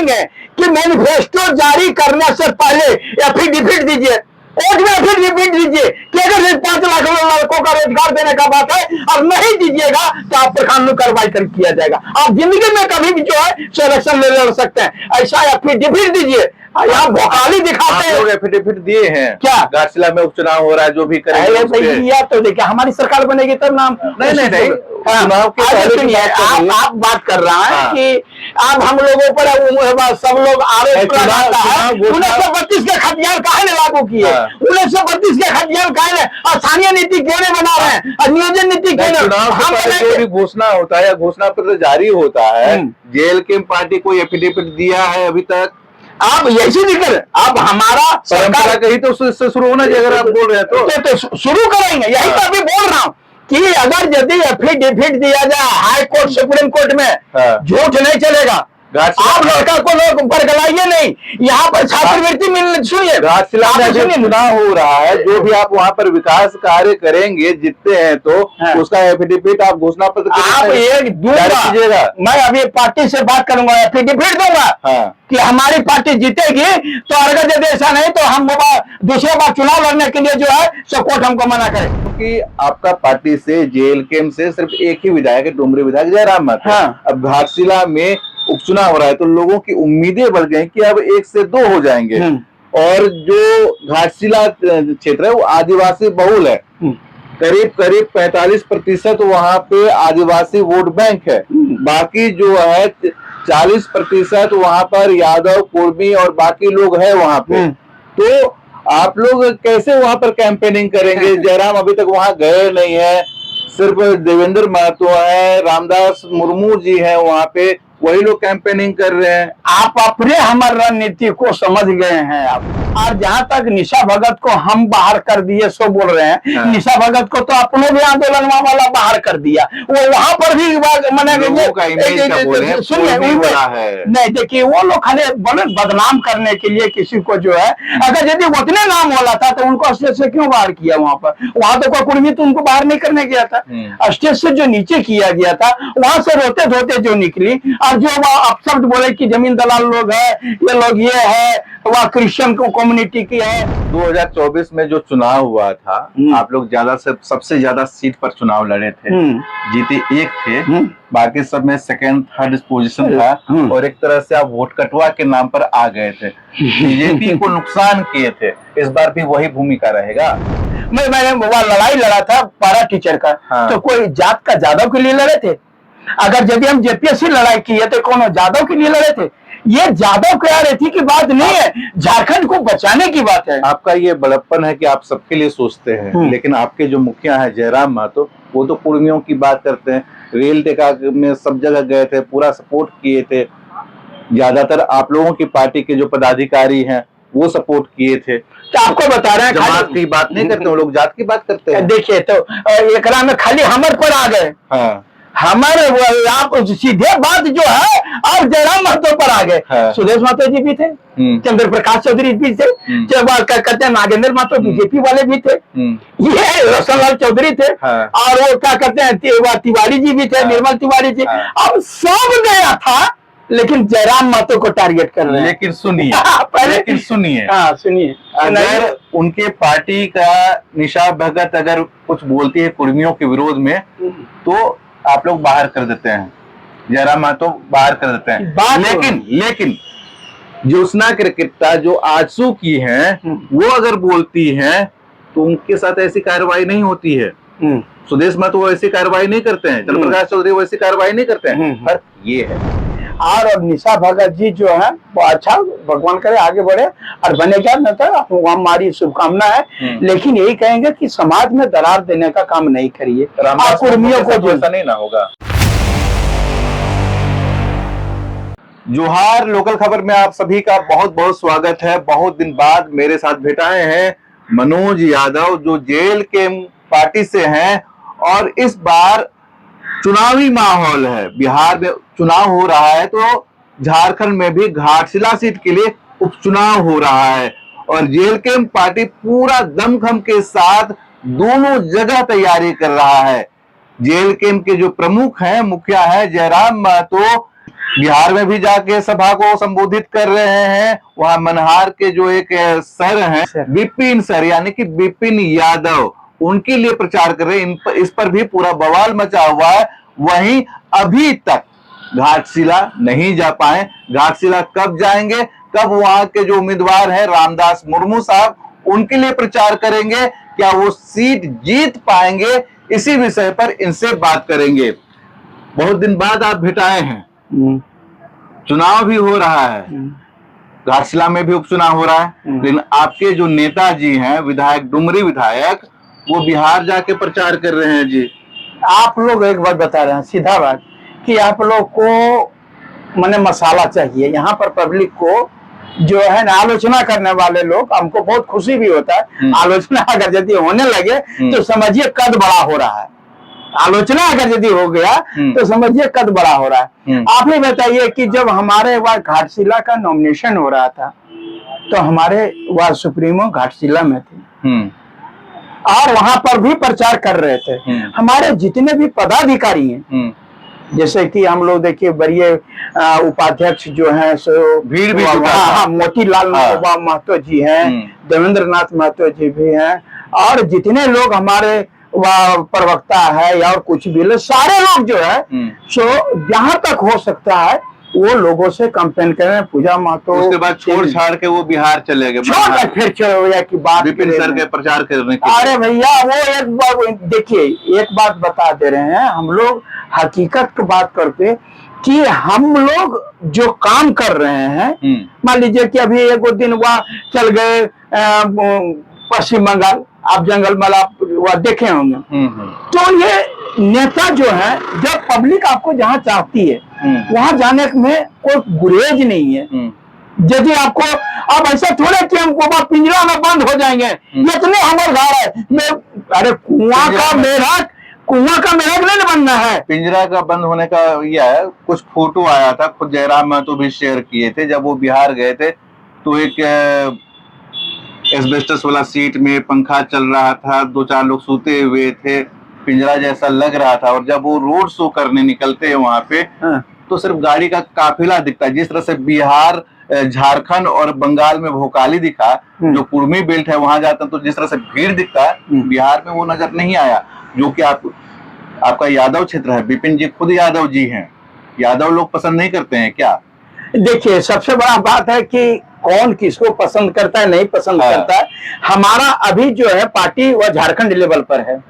कहेंगे कि मैनिफेस्टो जारी करने से पहले एफिडेविट दीजिए, कोर्ट में एफिडेविट दीजिए कि अगर 5 लाख लड़कों का रोजगार देने का बात है और नहीं दीजिएगा तो आप पर कानूनी कार्रवाई किया जाएगा। आप जिंदगी में कभी भी जो है सिलेक्शन लड़ सकते हैं, ऐसा एफिडेविट दीजिए। यहाँ भोकाली दिखाते हैं। लोग एफिडेविट दिए हैं क्या घाटशिला में उपचुनाव हो रहा है, जो भी करेंगे तो देखिए हमारी सरकार बनेगी तब नाम नहीं चुनाव के सुनिए, आप बात कर रहा है कि आप हम लोगों पर सब लोग आरोप लगाता है 1932 के खतियान काहे ने लागू किए, 1932 के खतियान काहे ने स्थानीय नीति क्यों नहीं बना रहे हैं और नियोजन नीति क्यों नहीं, जो भी घोषणा होता है या घोषणा पत्र जारी होता है, जेल के पार्टी को एफिडेविट दिया है अभी तक? आप यही निकल आप हमारा परंपरा कही तो उससे शुरू होना चाहिए। अगर आप बोल रहे हैं तो शुरू करेंगे, यही तो अभी बोल रहा हूँ कि अगर यदि एफिडेविट दिया जाए हाई कोर्ट सुप्रीम कोर्ट में, झूठ नहीं चलेगा। आप लड़का को लोग बरगलाइए नहीं, यहाँ पर छात्रवृत्ति मिलने, सुनिए घाटशिला में चुनाव हो रहा है, जो भी आप वहाँ पर विकास कार्य करेंगे जीतते हैं तो उसका एफिडेविट आप घोषणा पत्र आप एक दूंगा, मैं अभी पार्टी से बात करूंगा, एफिडेविट दूंगा कि हमारी पार्टी जीतेगी, तो अगर यदि ऐसा नहीं तो हम दूसरे बार चुनाव लड़ने के लिए जो है सो कोर्ट हमको मना करे। क्योंकि आपका पार्टी से जेल कैंप से सिर्फ एक ही विधायक है, डुमरी विधायक जयराम महतो। अब घाटशिला में उपचुनाव हो रहा है तो लोगों की उम्मीदें बढ़ गई कि अब 1 से 2 हो जाएंगे। और जो घाटशिला क्षेत्र है वो आदिवासी बहुल है, करीब 45% वहाँ पे आदिवासी वोट बैंक है, बाकी जो है 40% वहाँ पर यादव कुर्मी और बाकी लोग हैं वहाँ पे। तो आप लोग कैसे वहाँ पर कैंपेनिंग करेंगे? जयराम अभी तक वहाँ गए नहीं है, सिर्फ देवेंद्र महतो है, रामदास मुर्मू जी है वहाँ पे, वही लोग कैंपेनिंग कर रहे हैं। आप अपने हमारी रणनीति को समझ गए हैं आप। और जहाँ तक निशा भगत को हम बाहर कर दिए सो बोल रहे हैं, निशा भगत को तो अपने भी आंदोलन वाला बाहर कर दिया, वो वहां पर भी सुनिए नहीं, देखिए वो लोग खाली बदनाम करने के लिए किसी को जो है, अगर यदि उतने नाम वाला था तो उनको स्टेज से क्यों बाहर किया? वहां पर वहां तो कोई कुर्मी तो उनको बाहर नहीं करने गया था, स्टेज से जो नीचे किया गया था वहां से रोते धोते जो निकली, और जो अपशब्द बोले कि जमीन दलाल लोग है, ये लोग ये है, वह क्रिश्चियन कम्युनिटी की है। 2024 में जो चुनाव हुआ था, आप लोग सबसे ज्यादा सीट पर चुनाव लड़े थे, जीते 1 थे, बाकी सब में 2nd 3rd पोजीशन था, और एक तरह से आप वोट कटवा के नाम पर आ गए थे, बीजेपी को नुकसान किए थे। इस बार भी वही भूमिका रहेगा? मैंने वो लड़ाई लड़ा था पारा टीचर का, तो कोई जात का जादव के लिए लड़े थे? अगर यदि हम जेपीएससी लड़ाई की है तो कौन जादव के लिए लड़े थे? ये जादव कह रही थी कि बात नहीं है, झारखंड को बचाने की बात है। आपका ये बड़प्पन है कि आप सबके लिए सोचते हैं, लेकिन आपके जो मुखिया है जयराम महतो, वो तो कुर्मियों की बात करते हैं। रेल टेका में सब जगह गए थे, पूरा सपोर्ट किए थे, ज्यादातर आप लोगों की पार्टी के जो पदाधिकारी हैं वो सपोर्ट किए थे। तो आपको बता रहे हैं जात की बात नहीं करते, वो लोग जात की बात करते हैं। देखिए तो एकरा में खाली हमर पर आ गए, हमारे आप सीधे बात जो है आप जयराम महतो पर आ गए। सुदेश महतो जी भी थे, चंद्र प्रकाश चौधरी भी थे, कहते हैं नागेंद्र महतो बीजेपी वाले भी थे, ये रोशनलाल चौधरी थे, और वो क्या कहते हैं तिवारी जी भी थे, निर्मल तिवारी जी। अब सब गया था, लेकिन जयराम महतो को टारगेट कर रहे हैं। लेकिन सुनिए सुनिए अगर उनके पार्टी का निशा भगत अगर कुछ बोलती है कुर्मियों के विरोध में, तो आप लोग बाहर कर देते हैं, जयराम महतो बाहर कर देते हैं। लेकिन ज्योत्सना क्रिकेटा जो आजसू की हैं, वो अगर बोलती हैं तो उनके साथ ऐसी कार्रवाई नहीं होती है। सुदेश महतो ऐसी कार्रवाई नहीं करते हैं, चंद्र प्रकाश चौधरी वैसी कार्रवाई नहीं करते हैं। फर्क ये है। और निशा भगत जी जो है वो अच्छा, भगवान करे आगे बढ़े और बनेगा, न तो हमारी शुभकामना है। लेकिन यही कहेंगे कि समाज में दरार देने का काम नहीं करिए, कुर्मियों को ऐसा नहीं ना होगा। जोहार लोकल खबर में आप सभी का बहुत बहुत स्वागत है। बहुत दिन बाद मेरे साथ भेटाए हैं मनोज यादव, जो जेल के पार्टी से हैं, और इस बार चुनावी माहौल है, बिहार में चुनाव हो रहा है, तो झारखंड में भी घाटशिला सीट के लिए उपचुनाव हो रहा है, और जेल कैंप पार्टी पूरा दमखम के साथ दोनों जगह तैयारी कर रहा है। जेल कैंप के जो प्रमुख हैं, मुखिया है जयराम महतो, बिहार में भी जाके सभा को संबोधित कर रहे हैं। वहां मनहार के जो एक सर हैं विपिन सर, यानी कि विपिन यादव, उनके लिए प्रचार कर रहे हैं। इस पर भी पूरा बवाल मचा हुआ है। वहीं अभी तक घाटशिला नहीं जा पाए। घाटशिला कब जाएंगे, कब वहां के जो उम्मीदवार हैं रामदास मुर्मू साहब, उनके लिए प्रचार करेंगे, क्या वो सीट जीत पाएंगे, इसी विषय पर इनसे बात करेंगे। बहुत दिन बाद आप भेटाए हैं, चुनाव भी हो रहा है, घाटशिला में भी उपचुनाव हो रहा है, लेकिन आपके जो नेताजी हैं विधायक डुमरी विधायक, वो बिहार जाके प्रचार कर रहे हैं जी। आप लोग एक बात बता रहे हैं, सीधा बात, कि आप लोग को माने मसाला चाहिए। यहाँ पर पब्लिक को जो है ना आलोचना करने वाले लोग, हमको बहुत खुशी भी होता है। आलोचना अगर यदि होने लगे तो समझिए कद बड़ा हो रहा है। आलोचना अगर यदि हो गया तो समझिए कद बड़ा हो रहा है। आप ही बताइए कि जब हमारे वह घाटशिला का नॉमिनेशन हो रहा था तो हमारे वह सुप्रीमो घाटशिला में थे और वहां पर भी प्रचार कर रहे थे। हमारे जितने भी पदाधिकारी हैं, जैसे कि हम लोग देखिए वरीय उपाध्यक्ष जो हैं सो भीड़ भी मोतीलाल महतो जी हैं, देवेंद्र नाथ महतो जी भी हैं, और जितने लोग हमारे वह प्रवक्ता है या और कुछ भी सारे लोग जो है सो जहां तक हो सकता है वो लोगों से कंपेन करें। पूजा महतो उसके बाद छोड़ छाड़ के वो बिहार चले गए, फिर की बात विपिन सर के प्रचार करने के। अरे भैया वो एक बात देखिए, एक बात बता दे रहे हैं हम लोग, हकीकत की बात करते कि हम लोग जो काम कर रहे हैं, मान लीजिए कि अभी एक दिन वह चल गए पश्चिम बंगाल, आप जंगल में आप वह देखे होंगे। तो ये नेता जो है, जब पब्लिक आपको जहाँ चाहती है वहां जाने में कोई गुरेज नहीं है। यदि आपको अब ऐसा थोड़े कि हम पिंजरा में बंद हो जाएंगे, इतने हमारे घर है। अरे कुआं का मेढक नहीं बनना है। पिंजरा का बंद होने का यह है, कुछ फोटो आया था, खुद जयराम महतो भी शेयर किए थे। जब वो बिहार गए थे तो एक एस्बेस्टस वाला सीट में पंखा चल रहा था, 2-4 लोग सोते हुए थे, पिंजरा जैसा लग रहा था। और जब वो रोड शो करने निकलते हैं वहां पे तो सिर्फ गाड़ी का काफिला दिखता है। जिस तरह से बिहार, झारखंड और बंगाल में भोकाली दिखा, जो कुर्मी बेल्ट है वहां जाता तो जिस तरह से भीड़ दिखता है, बिहार में वो नजर नहीं आया। जो कि आपका यादव क्षेत्र है, विपिन जी खुद यादव जी हैं, यादव लोग पसंद नहीं करते हैं क्या? देखिए, सबसे बड़ा बात है कि कौन किसको पसंद करता है, नहीं पसंद करता है। हमारा अभी जो है पार्टी वह झारखंड लेवल पर है,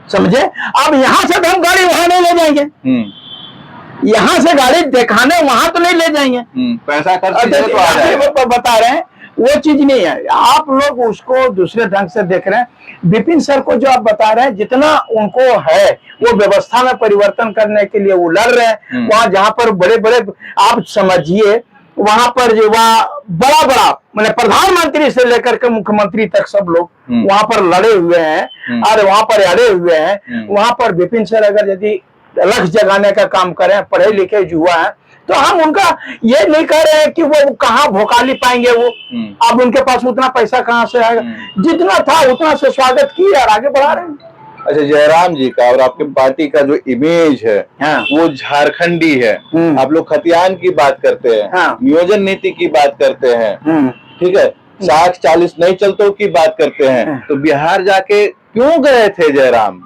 समझे। अब यहाँ से तो हम गाड़ी वहां नहीं ले जाएंगे, यहाँ से गाड़ी दिखाने वहां तो नहीं ले जाएंगे, पैसा खर्च तो बता रहे हैं वो चीज नहीं है। आप लोग उसको दूसरे ढंग से देख रहे हैं। विपिन सर को जो आप बता रहे हैं, जितना उनको है वो व्यवस्था में परिवर्तन करने के लिए वो लड़ रहे हैं। वहां जहां पर बड़े बड़े आप समझिए, वहां पर जो बड़ा बड़ा मैंने प्रधानमंत्री से लेकर के मुख्यमंत्री तक सब लोग वहां पर लड़े हुए हैं और वहां पर अड़े हुए हैं। वहां पर विपिन सर अगर यदि लक्ष्य जगाने का काम करें, पढ़े लिखे युवा है, तो हम उनका ये नहीं कह रहे हैं कि वो कहाँ भोकाली पाएंगे। वो अब उनके पास उतना पैसा कहाँ से आएगा, जितना था उतना से स्वागत किए और आगे बढ़ा रहे हैं। अच्छा, जयराम जी का और आपके पार्टी का जो इमेज है वो झारखंडी है। आप लोग खतियान की बात करते हैं, नियोजन नीति की बात करते हैं, ठीक है, 60-40 नहीं चलतों की बात करते हैं। तो बिहार जाके क्यों गए थे जयराम?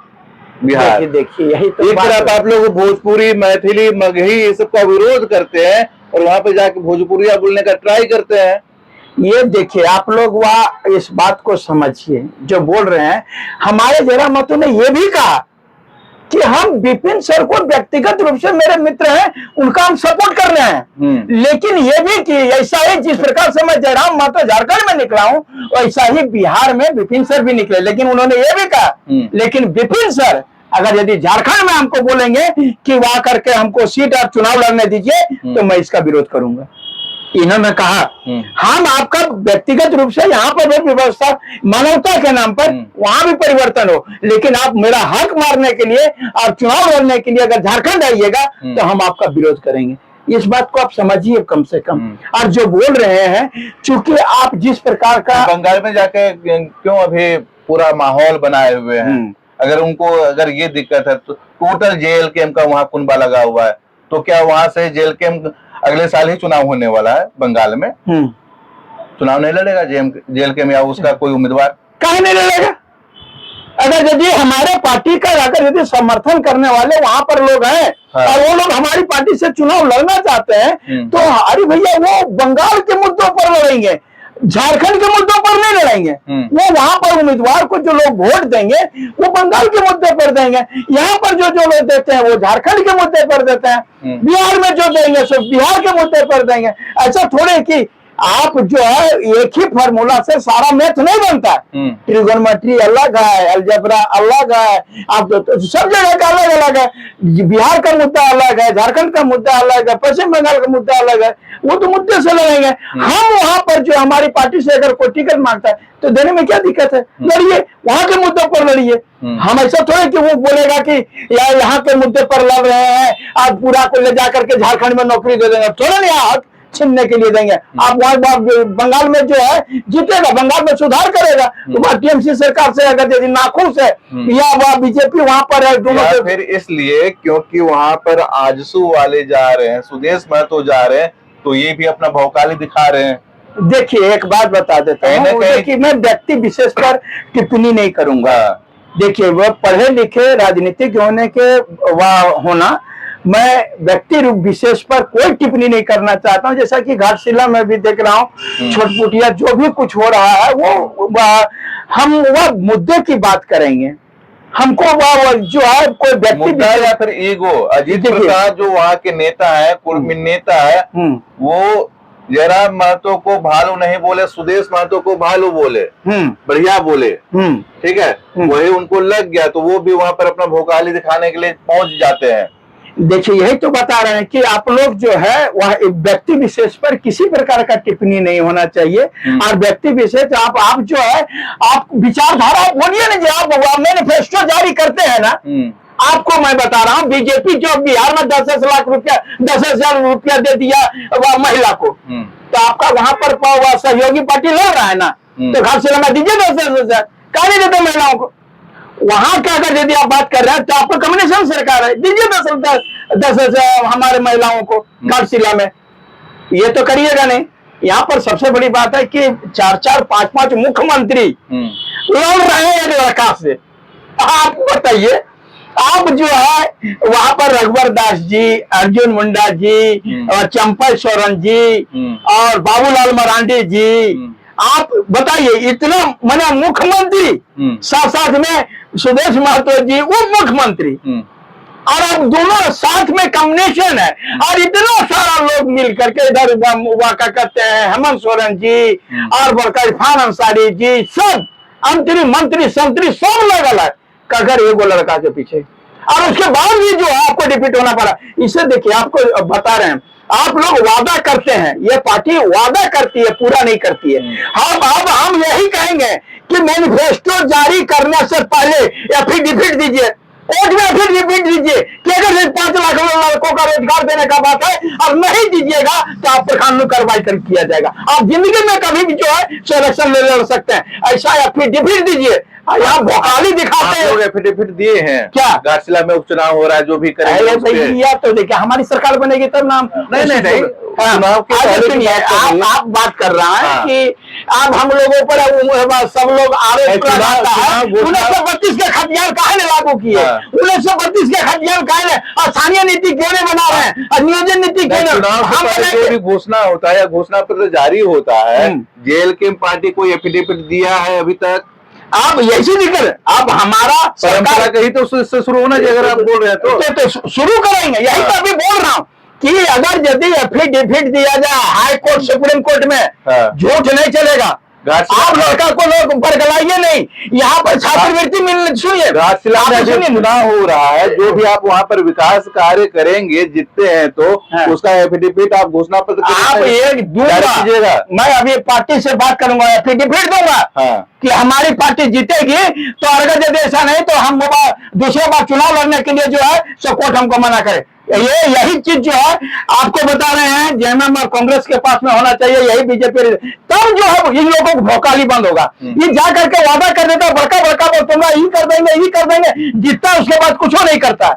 बिहार देखिए यही तो एक तरफ आप लोग भोजपुरी, मैथिली, मगही ये सब का विरोध करते हैं और वहां पे जाके भोजपुरिया बोलने का ट्राई करते हैं। ये देखिए, आप लोग वह इस बात को समझिए जो बोल रहे हैं। हमारे जयराम महतो ने यह भी कहा कि हम विपिन सर को व्यक्तिगत रूप से मेरे मित्र हैं, उनका हम सपोर्ट कर रहे हैं। लेकिन ये भी कि ऐसा ही जिस प्रकार से मैं जयराम महतो झारखंड में निकला हूं, वैसा ही बिहार में विपिन सर भी निकले। लेकिन उन्होंने ये भी कहा, लेकिन विपिन सर अगर यदि झारखंड में हमको बोलेंगे कि वहां करके हमको सीट और चुनाव लड़ने दीजिए, तो मैं इसका विरोध करूंगा। इन्होंने कहा हम आपका व्यक्तिगत रूप से यहाँ पर भी व्यवस्था मानवता के नाम पर वहां भी परिवर्तन हो, लेकिन आप मेरा हक मारने के लिए और चुनाव लड़ने के लिए अगर झारखंड आइएगा तो हम आपका विरोध करेंगे। इस बात को आप समझिए कम से कम। और जो बोल रहे हैं, चूंकि आप जिस प्रकार का बंगाल में जाके क्यों अभी पूरा माहौल बनाए हुए हैं, अगर ये दिक्कत है तो टोटल जेल कैंप का वहां कुनबा लगा हुआ है, तो क्या वहां से जेल कैंप अगले साल ही चुनाव होने वाला है बंगाल में, चुनाव नहीं लड़ेगा JLK में, या उसका कोई उम्मीदवार कहीं नहीं लड़ेगा। अगर यदि हमारे पार्टी का अगर यदि समर्थन करने वाले वहां पर लोग हैं और वो लोग हमारी पार्टी से चुनाव लड़ना चाहते हैं तो अरे भैया वो बंगाल के मुद्दों पर लड़ेंगे, झारखंड के मुद्दों पर नहीं लड़ेंगे। वो वहां पर उम्मीदवार को जो लोग वोट देंगे वो बंगाल के मुद्दे पर देंगे, यहाँ पर जो लोग देते हैं वो झारखंड के मुद्दे पर देते हैं, बिहार में जो देंगे सो बिहार के मुद्दे पर देंगे। ऐसा थोड़े कि आप जो है एक ही फार्मूला से सारा मैथ नहीं बनता। ट्रिगोनोमेट्री अलग है, अलजेब्रा अलग है, आप तो सब जगह का अलग अलग है। बिहार का मुद्दा अलग है, झारखंड का मुद्दा अलग है, पश्चिम बंगाल का मुद्दा अलग है, वो तो मुद्दे से लड़ेंगे। हम वहां पर जो हमारी पार्टी से अगर कोई टिकट मांगता है तो देने में क्या दिक्कत है, लड़िए, वहां के मुद्दों पर लड़िए। हम ऐसा थोड़े कि वो बोलेगा कि यार यहाँ के मुद्दे पर लड़ रहे हैं, आज पूरा को ले जाकर के झारखंड में नौकरी दे देंगे, थोड़ा नहीं हक छीनने के लिए देंगे। आप वहां बंगाल में जो है जीतेगा, बंगाल में सुधार करेगा, तो वह TMC सरकार से अगर यदि नाखुश है या वह BJP वहां पर है, दोनों से फिर इसलिए क्योंकि वहां पर आजसू वाले जा रहे हैं, सुदेश महतो जा रहे हैं, तो ये भी अपना भौकाली दिखा रहे हैं। देखिए एक बात बता देता हूँ, देखिए मैं व्यक्ति विशेष पर टिप्पणी नहीं करूंगा। देखिए वह पढ़े लिखे राजनीतिक होने के होना, मैं व्यक्ति विशेष पर कोई टिप्पणी नहीं करना चाहता हूं। जैसा कि घाटशिला में भी देख रहा हूँ, छोटपुटिया जो भी कुछ हो रहा है हम वह मुद्दे की बात करेंगे। हमको वह जो है कोई व्यक्ति या फिर ईगो, अजीत प्रसाद जो वहाँ के नेता है, कुर्मी नेता है, वो जयराम महतो को भालू नहीं बोले, सुदेश महतो को भालू बोले, बढ़िया बोले, ठीक है, वही उनको लग गया, तो वो भी वहां पर अपना भोकाली दिखाने के लिए पहुंच जाते हैं। देखिए यही तो बता रहे हैं कि आप लोग जो है वह व्यक्ति विशेष पर किसी प्रकार का टिप्पणी नहीं होना चाहिए। और व्यक्ति विशेष आप जो है आप विचारधारा बोलिए ना, जो आप मैनिफेस्टो जारी करते हैं ना, आपको मैं बता रहा हूँ बीजेपी जो बिहार में 10 लाख रुपया 10,000 रुपया दे दिया महिला को, तो आपका वहां पर सहयोगी पार्टी लड़ रहा है ना, तो घाटशिला में दीजिए 10,000, कहा नहीं देते महिलाओं को। वहां का अगर यदि आप बात कर रहे हैं तो आपको कम्युनिस्ट सरकार है, दीजिए 10,000 हमारे महिलाओं को घाटशिला में, ये तो करिएगा नहीं। यहाँ पर सबसे बड़ी बात है कि 4-4, 5-5 मुख्यमंत्री लड़ रहे हैं एक लड़का से। आप बताइए, आप जो है वहां पर रघुवर दास जी, अर्जुन मुंडा जी और चंपा सोरेन जी और बाबूलाल मरांडी जी, आप बताइए इतना मना मुख्यमंत्री, साथ साथ में सुदेश महतो जी उप मुख्यमंत्री, और अब दोनों साथ में कॉम्बिनेशन है, और इतना सारा लोग मिल करके इधर वाका करते हैं, हेमंत सोरेन जी और बड़का इरफान अंसारी जी, सब मंत्री संतरी सब लग अलग कगर एगो लड़का के पीछे, और उसके बाद भी जो है आपको डिफीट होना पड़ा। इसे देखिए, आपको बता रहे हैं, आप लोग वादा करते हैं, ये पार्टी वादा करती है, पूरा नहीं करती है। हम यही कहेंगे कि मैनिफेस्टो जारी करने से पहले एफिडेविट दीजिए, कोर्ट में एफिडेविट दीजिए कि अगर 5 लाख लड़कों का रोजगार देने का बात है और नहीं दीजिएगा तो आप पर कानूनी कार्रवाई किया जाएगा। आप जिंदगी में कभी भी जो है सिलेक्शन लड़ सकते हैं, ऐसा एफिडेविट दीजिए। यहाँ भोकाली दिखाते हैं, लोग एफिडेविट दिए हैं क्या घाटशिला में उपचुनाव हो रहा है, जो भी करेंगे भैया, तो देखिए हमारी सरकार बनेगी तब नाम नहीं चुनाव के आप बात कर रहा है कि अब हम लोगों पर सब लोग आरोप लगाता है 1932 के खतियान काहे ने लागू किए, 1932 के खतियान काहे ने, और स्थानीय नीति क्यों नहीं बना रहे हैं, और नियोजन नीति क्यों नहीं, जो भी घोषणा होता है या घोषणा पत्र जारी होता है, JLK पार्टी को एफिडेविट दिया है अभी तक? आप यही निकल, अब हमारा परंपरा कही तो उससे शुरू होना चाहिए। अगर आप बोल रहे हैं तो शुरू करेंगे, यही तो अभी बोल रहा हूँ कि अगर यदि एफिडेविट दिया जाए हाई कोर्ट सुप्रीम कोर्ट में, झूठ नहीं चलेगा। आप लड़का को लोग बरगलाइए नहीं, यहाँ पर छात्रवृत्ति मिलने, सुनिए घाटशिला में चुनाव हो रहा है, जो भी आप वहाँ पर विकास कार्य करेंगे, जीतते हैं तो उसका एफिडेविट आप घोषणा पत्र आप एक दूसरा, मैं अभी पार्टी से बात करूंगा, एफिडेविट दूंगा कि हमारी पार्टी जीतेगी, तो अगर यदि ऐसा नहीं तो हम दूसरे बार चुनाव लड़ने के लिए जो है सो कोर्ट हमको मना करे। यही चीज जो है आपको बता रहे हैं, जेएमएम और कांग्रेस के पास में होना चाहिए, यही बीजेपी, तब जो है इन लोगों को भौकाली बंद होगा। ये जा करके वादा कर देता बड़का बड़का, तुमरा यही कर देंगे, यही कर देंगे, जीतता उसके बाद कुछ नहीं करता।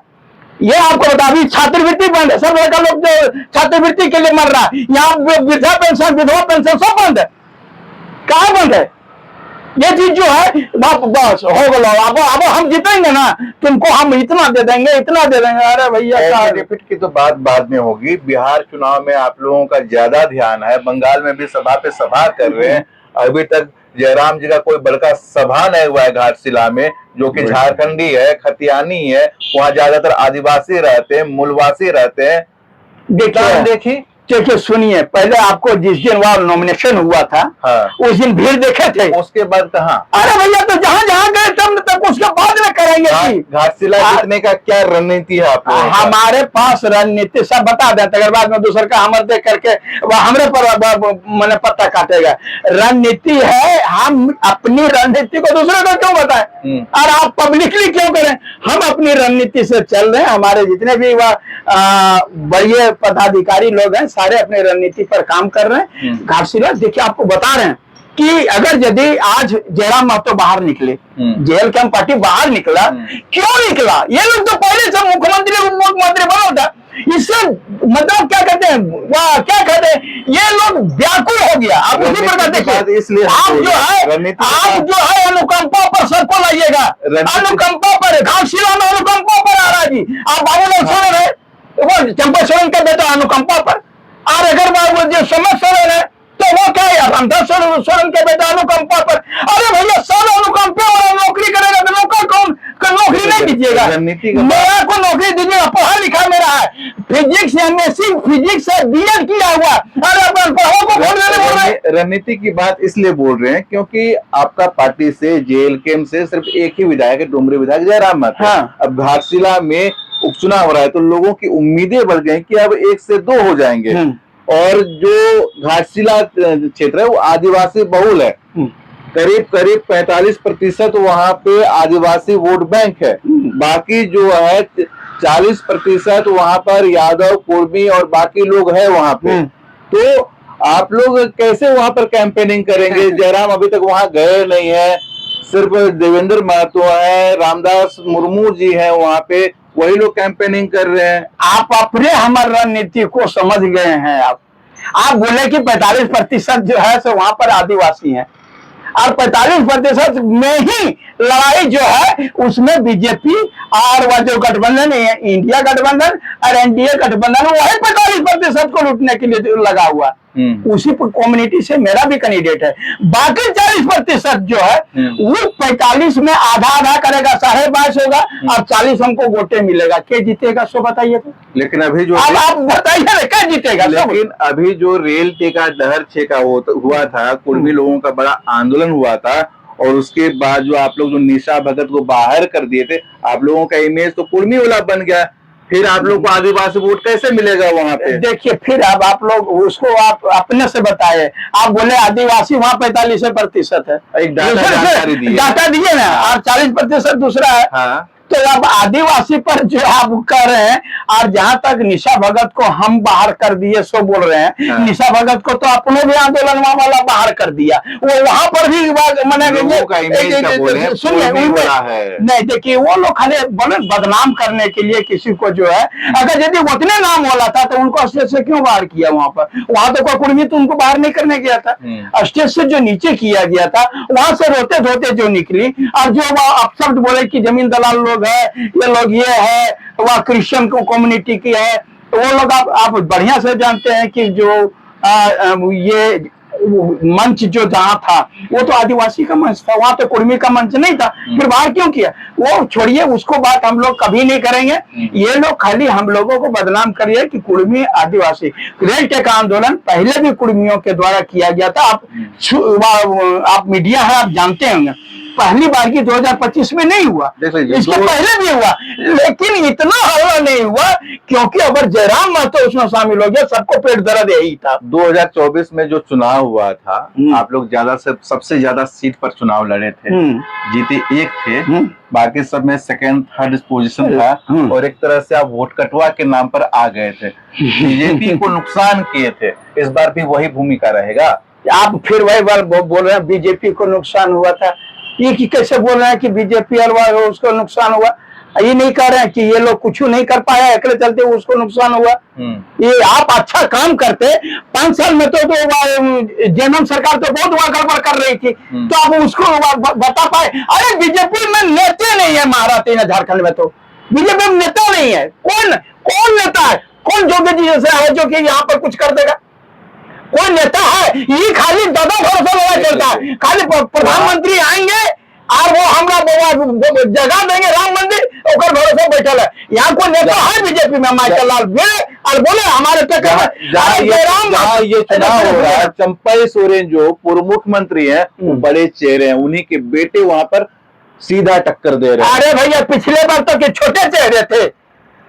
ये आपको बता, अभी छात्रवृत्ति बंद है, सब लड़का लोग जो छात्रवृत्ति के लिए मर रहा है, यहाँ वृद्धा पेंशन विधवा पेंशन सब बंद है। कहाँ बंद है? ये चीज जो है बस हो गया, अब हम जीतेंगे ना, तुमको हम इतना दे देंगे, इतना दे देंगे। अरे भैया बेनिफिट की तो बात बाद में होगी। बिहार चुनाव में आप लोगों का ज्यादा ध्यान है, बंगाल में भी सभा पे सभा कर रहे हैं। अभी तक जयराम जी का कोई बड़का सभा नहीं हुआ है घाटशिला में, जो कि झारखंडी है, खतियानी है, वहाँ ज्यादातर आदिवासी रहते हैं, मूलवासी रहते हैं। देखिए सुनिए, पहले आपको जिस दिन वह नॉमिनेशन हुआ था, हाँ। उस दिन भीड़ देखे थे, उसके बाद कहाँ? अरे भैया तो जहाँ जहाँ गए तब तक उसके बाद में करेंगे। घाटशिला जीतने का क्या रणनीति है आप लोगों का? हमारे पास रणनीति सब बता देते, अगर बाद में दूसरे का हमर देख करके वह हमरे पर मैंने पत्ता काटेगा। रणनीति है, हम अपनी रणनीति को दूसरे को क्यों बताएं और आप पब्लिकली क्यों करें? हम अपनी रणनीति से चल रहे हैं। हमारे जितने भी वह बड़े पदाधिकारी लोग हैं, सारे अपने रणनीति पर काम कर रहे हैं। घाटशिला देखिए, आपको बता रहे हैं कि अगर यदि आज जयराम महतो बाहर निकले, जेल कैंप पार्टी बाहर निकला, क्यों निकला? ये लोग तो पहले से मुख्यमंत्री उप मुख्यमंत्री बना था। इससे मतलब क्या कहते हैं, वाह क्या कहते हैं, ये लोग व्याकुल हो गया। आप उसी प्रकार देखिए, इसलिए आप जो है अनुकंपा पर सबको लाइएगा, अनुकंपा पर। घाटशिला में अनुकंपा पर आ रहा जी। आप बाबूलाल सोरेन है, वो चंपा सोरेन का बेटा अनुकंपा पर, और अगर वो जो समझ सोरेन है तो वो क्या है, रामदास सोरेन के बेटा अनुकंपा पर। अरे भैया सब अनुकंपा और नौकरी करेगा तो नौकर कौन? नौकरी नहीं दीजिएगा, मेरा को नौकरी दीजिएगा। पढ़ा लिखा मेरा है, फिजिक्स एमएससी फिजिक्स से बीएड किया हुआ। अरे पढ़ाओ को वोट देने बोल रहे। रणनीति की बात इसलिए बोल रहे हैं क्योंकि आपका पार्टी से जेएलकेएम से सिर्फ एक ही विधायक है, डुमरी विधायक जयराम महतो। हाँ। अब घाटशिला में उपचुनाव हो रहा है तो लोगों की उम्मीदें बढ़ गई कि अब 1 से 2 हो जाएंगे। और जो घाटशिला क्षेत्र है वो आदिवासी बहुल है, करीब 45% वहाँ पे आदिवासी वोट बैंक है। बाकी जो है 40% वहाँ पर यादव, कुर्मी और बाकी लोग है वहाँ पे। तो आप लोग कैसे वहाँ पर कैंपेनिंग करेंगे? जयराम अभी तक वहाँ गए नहीं है, सिर्फ देवेंद्र महतो है, रामदास मुर्मू जी है वहाँ पे, वही लोग कैंपेनिंग कर रहे हैं। आप अपने हमारी रणनीति को समझ गए हैं। आप बोले कि 45% जो है सो वहां पर आदिवासी हैं, और 45% में ही लड़ाई जो है उसमें बीजेपी और वह जो गठबंधन है, इंडिया गठबंधन और एनडीए गठबंधन, वही 45% को लूटने के लिए लगा हुआ। उसी कम्युनिटी से मेरा भी कैंडिडेट है। बाकी 40% जो है वो 45 में आधा आधा करेगा, 22.5 होगा और 40 हमको वोटे मिलेगा। क्या जीतेगा सो बताइए तो? लेकिन अभी जो आप बताइए ना क्या जीतेगा? लेकिन अभी जो रेल टेका डहर छेका हुआ था, कुर्मी लोगों का बड़ा आंदोलन हुआ था, और उसके बाद जो आप लोग जो निशा भगत को बाहर कर दिए थे, आप लोगों का इमेज तो कुर्मी वाला बन गया। फिर आप लोग को आदिवासी वोट कैसे मिलेगा वहाँ पे? देखिए, फिर अब आप लोग उसको आप अपने से बताए। आप बोले आदिवासी वहाँ 45% है, एक डाटा दिए ना, और 40% दूसरा है। हाँ। तो अब आदिवासी पर जो आप कर रहे हैं, और जहां तक निशा भगत को हम बाहर कर दिए सो बोल रहे हैं। हाँ। निशा भगत को तो अपने भी आंदोलन वाला बाहर कर दिया, वो वहां पर भी सुनिए नहीं, देखिए वो लोग खाली बदनाम करने के लिए किसी को जो है, अगर यदि उतने नाम वाला था तो उनको स्टेज से क्यों बाहर किया? वहां पर वहां तो कोई कुर्मी तो उनको बाहर नहीं करने गया था, स्टेज से जो नीचे किया गया था वहां से रोते धोते जो निकली। और जो अपशब्द बोले कि जमीन दलाल लोग है, ये लोग ये है, वह क्रिश्चियन को कम्युनिटी की है, तो वो लोग आप बढ़िया से जानते हैं कि जो ये मंच जो जहाँ था वो तो आदिवासी का मंच था, वहां तो कुर्मी का मंच नहीं था। फिर बाहर क्यों किया? वो छोड़िए, उसको बात हम लोग कभी नहीं करेंगे। ये लोग खाली हम लोगों को बदनाम करिए कि कुर्मी आदिवासी। रेल टेका आंदोलन पहले भी कुर्मियों के द्वारा किया गया था। आप मीडिया है, आप जानते होंगे, पहली बार की 2025 में नहीं हुआ, इसके पहले भी हुआ, लेकिन इतना हल्ला नहीं हुआ क्योंकि अगर जयराम महतो उसमें शामिल हो गया, सबको पेट दर्द यही था। 2024 में जो चुनाव हुआ था, आप लोग सबसे ज्यादा सीट पर चुनाव लड़े थे, जीते 1 थे, बाकी सब में 2nd 3rd पोजीशन था, और एक तरह से आप वोट कटवा के नाम पर आ गए थे, बीजेपी को नुकसान किए थे। इस बार भी वही भूमिका रहेगा? आप फिर वही बात बोल रहे हैं बीजेपी को नुकसान हुआ था। ये कि कैसे बोल रहे हैं कि बीजेपी और उसको नुकसान हुआ? ये नहीं कह रहे हैं कि ये लोग कुछ नहीं कर पाया, एकले चलते उसको नुकसान हुआ। ये आप अच्छा काम करते, 5 साल में तो जेएमएम सरकार तो बहुत हुआ गड़बड़ कर रही थी, तो आप उसको बता पाए। अरे बीजेपी में नेता नहीं है महाराष्ट्र में, झारखंड में तो बीजेपी में नेता नहीं है। कौन नेता है? कौन जोगी जी जैसे है जो कि यहाँ पर कुछ कर देगा? कोई नेता है? ये खाली दादा भरोसा लड़ा चलता है। खाली प्रधानमंत्री आएंगे और वो हमरा जगह देंगे राम मंदिर, और भरोसा बैठल है। यहाँ कोई नेता है बीजेपी में? माइकल लाल और बोले हमारे ये चुनाव हो रहा है, चंपई सोरेन जो पूर्व मुख्यमंत्री है, बड़े चेहरे हैं, उन्हीं के बेटे वहां पर सीधा टक्कर दे रहे हैं। अरे भैया पिछले बार तो के छोटे चेहरे थे।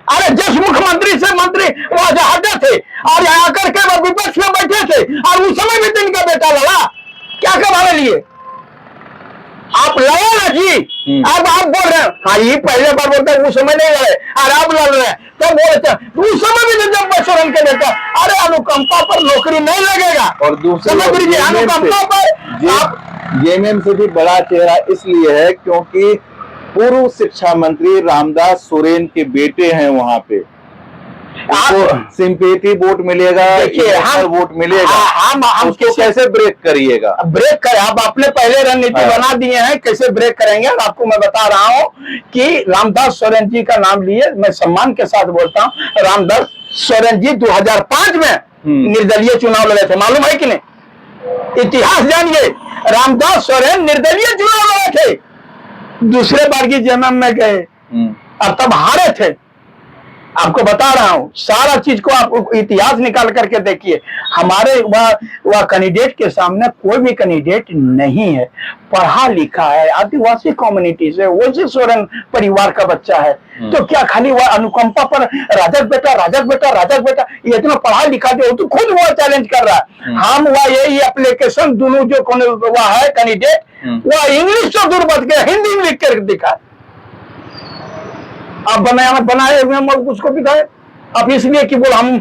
अरे जिस मुख्यमंत्री से मंत्री वो हटे थे और यहाँ आकर के वो विपक्ष में बैठे थे, और उस समय भी तो इनका बेटा लड़ा। क्या करवाने लिए? आप लड़े ना जी। अब आप बोल रहे हैं हाँ ये पहले बार बोलते हैं, उस समय नहीं लड़े और आप लड़ रहे हैं, तब बोलते उस समय भी जब बशरन के बेटा। अरे अनुकंपा पर नौकरी नहीं लगेगा। और दूसरी अनुकंपा पर जेएमएम से भी बड़ा चेहरा इसलिए है क्योंकि पूर्व शिक्षा मंत्री रामदास सोरेन के बेटे हैं वहां पे। आपको सिंपैथी वोट मिलेगा, वोट मिलेगा, हम उसको कैसे ब्रेक करिएगा? ब्रेक कर आप अपने पहले रणनीति बना दिए हैं, कैसे ब्रेक करेंगे? और आपको मैं बता रहा हूं कि रामदास सोरेन जी का नाम लिए मैं सम्मान के साथ बोलता हूं। रामदास सोरेन जी 2005 में निर्दलीय चुनाव लड़े थे, मालूम है कि नहीं? इतिहास जानिए, रामदास सोरेन निर्दलीय चुनाव लड़े थे, दूसरे बार की जेएमएम में गए और तब हारे थे। आपको बता रहा हूं सारा चीज को, आप इतिहास निकाल करके देखिए। हमारे वह कैंडिडेट के सामने कोई भी कैंडिडेट नहीं है, पढ़ा लिखा है, आदिवासी कम्युनिटी से, वैसे सोरेन परिवार का बच्चा है। तो क्या खाली वह अनुकंपा पर राजक बेटा ये इतना पढ़ा लिखा जो तो खुद वो चैलेंज कर रहा है। हम वह यही एप्लीकेशन दोनों जो वह है कैंडिडेट, वह इंग्लिश तो दूर बच गया, हिंदी में लिख कर दिखा। आप बनाए उसको दिखाए अब, इसलिए कि बोल हम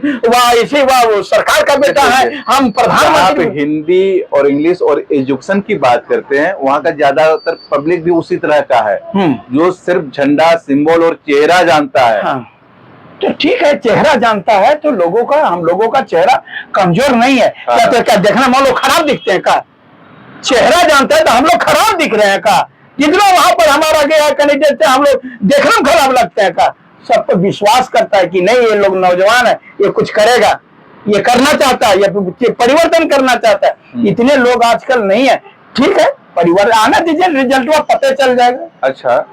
इसे वो सरकार का बेटा है, हम प्रधानमंत्री। आप हिंदी और इंग्लिश और एजुकेशन की बात करते हैं, वहाँ का ज्यादातर पब्लिक भी उसी तरह का है जो सिर्फ झंडा, सिंबल और चेहरा जानता है। हाँ। तो ठीक है, चेहरा जानता है तो लोगों का, हम लोगों का चेहरा कमजोर नहीं है। क्या देखना हम लोग खराब दिखते हैं का? चेहरा जानता है तो हम लोग खराब दिख रहे हैं का? जितना वहां पर हमारा गया कैंडिडेट थे, हम लोग देखने में खराब लगते हैं का? सब पर विश्वास करता है कि नहीं ये लोग नौजवान है, ये कुछ करेगा, ये करना चाहता है, ये परिवर्तन करना चाहता है। इतने लोग आजकल नहीं है। ठीक है, परिवर्तन आना दीजिए, रिजल्ट वह पता चल जाएगा। अच्छा,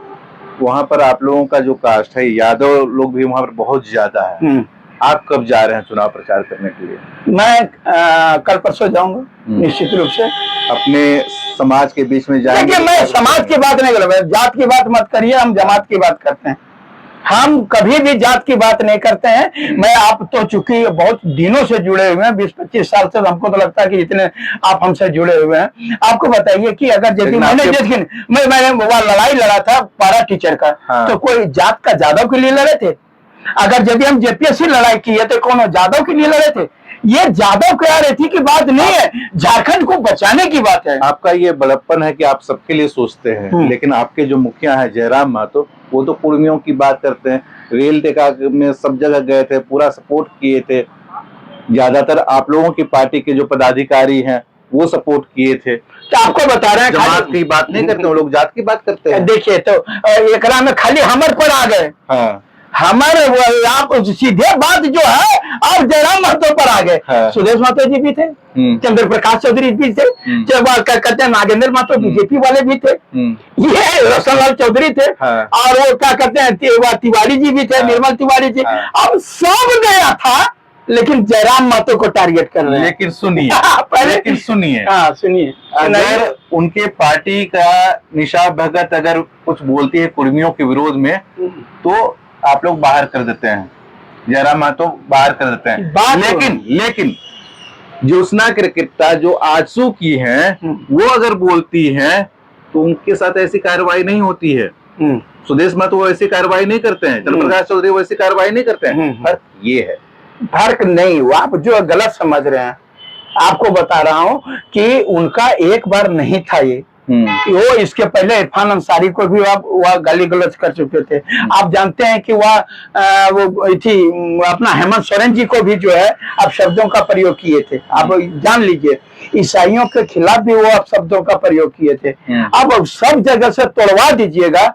वहां पर आप लोगों का जो कास्ट है, यादव लोग भी वहां पर बहुत ज्यादा है। आप कब जा रहे हैं चुनाव प्रचार करने के लिए? मैं कल परसों जाऊंगा निश्चित रूप से। अपने समाज के बीच में जाएंगे? देखिए, मैं समाज की बात नहीं कर रहा, जात की बात मत करिए, हम जमात की बात करते हैं। हम कभी भी जात की बात नहीं करते हैं। मैं आप तो चूंकि बहुत दिनों से जुड़े हुए हैं, 20-25 साल से, हमको तो लगता है कि जितने आप हमसे जुड़े हुए हैं। आपको बताइए कि अगर यदि मैंने वो लड़ाई लड़ा था पारा टीचर का, तो कोई जात का जादव के लिए लड़े थे? अगर यदि हम जेपीएससी लड़ाई की है तो कौन जादव के लिए लड़े थे? ये जादव कह रही थी की बात नहीं है, झारखंड को बचाने की बात है। आपका ये बड़प्पन है कि आप सबके लिए सोचते हैं, लेकिन आपके जो मुखिया है जयराम महतो, वो तो कुर्मियों की बात करते हैं। रेल टेका में सब जगह गए थे, पूरा सपोर्ट किए थे। ज्यादातर आप लोगों की पार्टी के जो पदाधिकारी हैं वो सपोर्ट किए थे। तो आपको बता रहे हैं, जात की बात नहीं करते, वो लोग जात की बात करते हैं। देखिए, तो एकरा में खाली हमर पर आ गए। हाँ। हमारे आप सीधे बात जो है अब जयराम महतो पर आ गए। सुदेश महतो जी भी थे, चंद्र प्रकाश चौधरी भी थे, कहते हैं नागेंद्र महतो बीजेपी वाले भी थे, ये रोशनलाल चौधरी थे, और वो क्या कहते हैं तिवारी जी भी थे, निर्मल तिवारी जी। अब सब गया था, लेकिन जयराम महतो को टारगेट कर रहे हैं। लेकिन सुनिए लेकिन सुनिए, सुनिए, अगर उनके पार्टी का निशा भगत अगर कुछ बोलती है कुर्मियों के विरोध में, तो आप लोग बाहर कर देते हैं, जयराम महतो बाहर कर देते हैं। लेकिन ज्योत्सना क्रिकेटा जो आजसू की हैं, वो अगर बोलती हैं तो उनके साथ ऐसी कार्रवाई नहीं होती है। सुदेश महतो ऐसी कार्रवाई नहीं करते हैं, चंद्र प्रकाश चौधरी वैसी कार्रवाई नहीं करते हैं। फर्क ये है। फर्क नहीं हुआ, आप जो गलत समझ रहे हैं। आपको बता रहा हूं कि उनका एक बार नहीं था ये, वो इसके पहले इरफान अंसारी को भी वह गाली गलौज कर चुके थे। आप जानते हैं कि वह वो थी अपना हेमंत सोरेन जी को भी जो है अब शब्दों का प्रयोग किए थे। आप जान लीजिए, ईसाइयों के खिलाफ भी वो अब शब्दों का प्रयोग किए थे। अब सब जगह से तोड़वा दीजिएगा,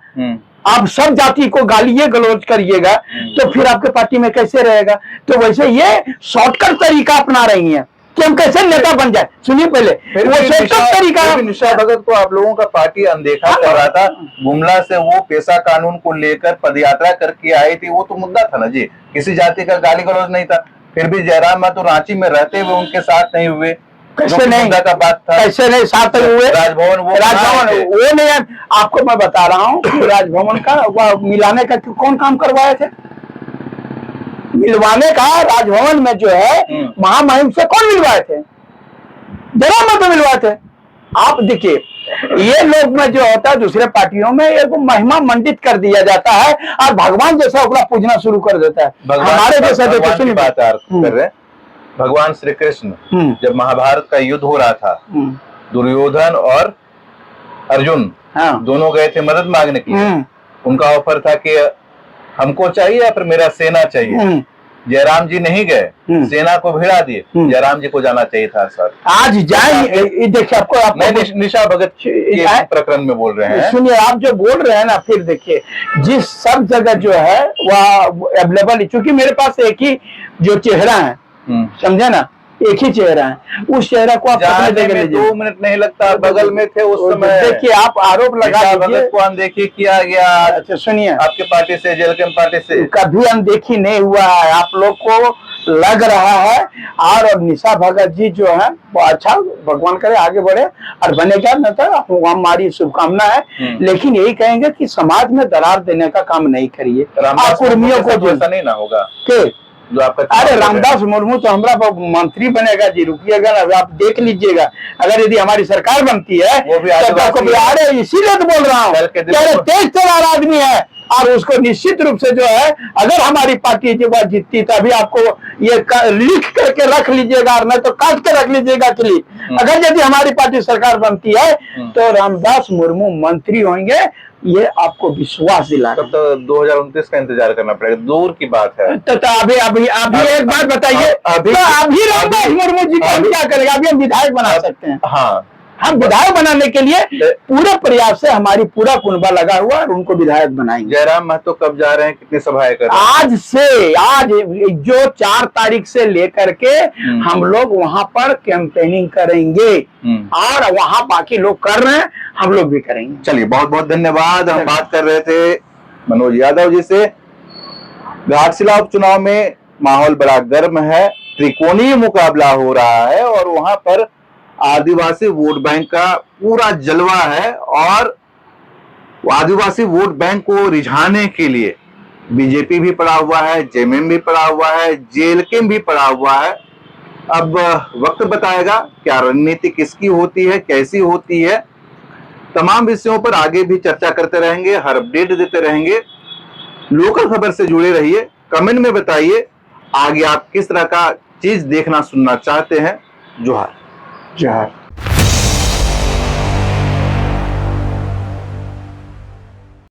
आप सब जाति को गालिए गलौज करिएगा, तो फिर आपके पार्टी में कैसे रहेगा? तो वैसे ये शॉर्टकट तरीका अपना रही है कि हम कैसे नेता बन जाए। सुनिए पहले, वो शॉर्टकट तरीका। निशा भगत को आप लोगों का पार्टी अनदेखा कर रहा था। गुमला से वो पेशा कानून को लेकर पदयात्रा करके आई थी, वो तो मुद्दा था ना जी, किसी जाति का गाली गलौज नहीं था। फिर भी जयराम महतो रांची में रहते हुए उनके साथ नहीं हुए, कैसे नहीं का बात था, कैसे नहीं साथ हुए? राजभवन वो नहीं, आपको मैं बता रहा हूँ राजभवन का वह मिलाने का कौन काम करवाए थे? मिलवाने का राजभवन में जो है महामहिम से कौन मिलवाए थे? जयराम महतो मिलवाए थे। आप देखिए, ये लोग में जो होता है दूसरे पार्टियों में एक महिमा मंडित कर दिया जाता है और भगवान जैसा ओकरा पूजना शुरू कर देता है। हमारे जैसा देखो, बात कर रहे, भगवान श्री कृष्ण जब महाभारत का युद्ध हो रहा था, दुर्योधन और अर्जुन दोनों गए थे मदद मांगने के लिए। उनका ऑफर था कि हमको चाहिए या फिर मेरा सेना चाहिए। जयराम जी नहीं गए, सेना को भिड़ा दिए। जयराम जी को जाना चाहिए था सर। आज जाए, देखिए आपको निशा भगत के प्रकरण में बोल रहे हैं। सुनिए, आप जो बोल रहे हैं ना, फिर देखिए जिस सब जगह जो है वह अवेलेबल, चूंकि मेरे पास एक ही जो चेहरा है, समझे ना, एक ही चेहरा है, उस चेहरा को आप जाने में 2 मिनट नहीं लगता, बगल में थे उस समय। देखिए, आप आरोप लगा भगत को अनदेखी किया गया। अच्छा सुनिए, आपके पार्टी से, जेल कैंप पार्टी से कभी अनदेखी नहीं हुआ है, आप लोग को लग रहा है। और निशा भगत जी जो है वो अच्छा, भगवान करे आगे बढ़े और बनेगा, न तो हमारी शुभकामना है। लेकिन यही कहेंगे कि समाज में दरार देने का काम नहीं करिए। कुर्मियों को ऐसा नहीं ना होगा जो आपका। अरे रामदास मुर्मू तो हमारा मंत्री बनेगा जी, रुकिएगा ना, आप देख लीजिएगा। अगर यदि हमारी सरकार बनती है तो आपको, अरे इसीलिए तो बोल रहा हूँ, तेज तर्रार आदमी है और उसको निश्चित रूप से जो है, अगर हमारी पार्टी जो बात जीतती तो अभी आपको ये लिख करके रख लीजिएगा और नहीं तो काट के रख लीजिएगा क्लिप। अगर यदि हमारी पार्टी सरकार बनती है तो रामदास मुर्मू मंत्री होंगे, ये आपको विश्वास दिला। तब तो 2029 का इंतजार करना पड़ेगा, दूर की बात है। तो अभी एक बात बताइए, अभी रामदास मुर्मू जी को हम क्या करेगा? अभी हम विधायक बना सकते हैं। हाँ, हम विधायक बनाने के लिए पूरे प्रयास से हमारी पूरा कुनबा लगा हुआ और उनको विधायक बनाएंगे। जयराम महतो कब जा रहे हैं, कितनी सभाएं कर रहे हैं? आज जो 4 तारीख से लेकर के हम लोग वहां पर कैंपेनिंग करेंगे और वहां बाकी लोग कर रहे हैं, हम लोग भी करेंगे। चलिए, बहुत बहुत धन्यवाद। हम बात कर रहे थे मनोज यादव जी से। घाटशिला उपचुनाव में माहौल बड़ा गर्म है, त्रिकोणीय मुकाबला हो रहा है और वहां पर आदिवासी वोट बैंक का पूरा जलवा है। और आदिवासी वोट बैंक को रिझाने के लिए बीजेपी भी पड़ा हुआ है, जेएमएम भी पड़ा हुआ है, जेएलकेम भी पड़ा हुआ है। अब वक्त बताएगा क्या रणनीति किसकी होती है, कैसी होती है। तमाम विषयों पर आगे भी चर्चा करते रहेंगे, हर अपडेट देते रहेंगे। लोकल खबर से जुड़े रहिए, कमेंट में बताइए आगे आप किस तरह का चीज देखना सुनना चाहते हैं। जोहार।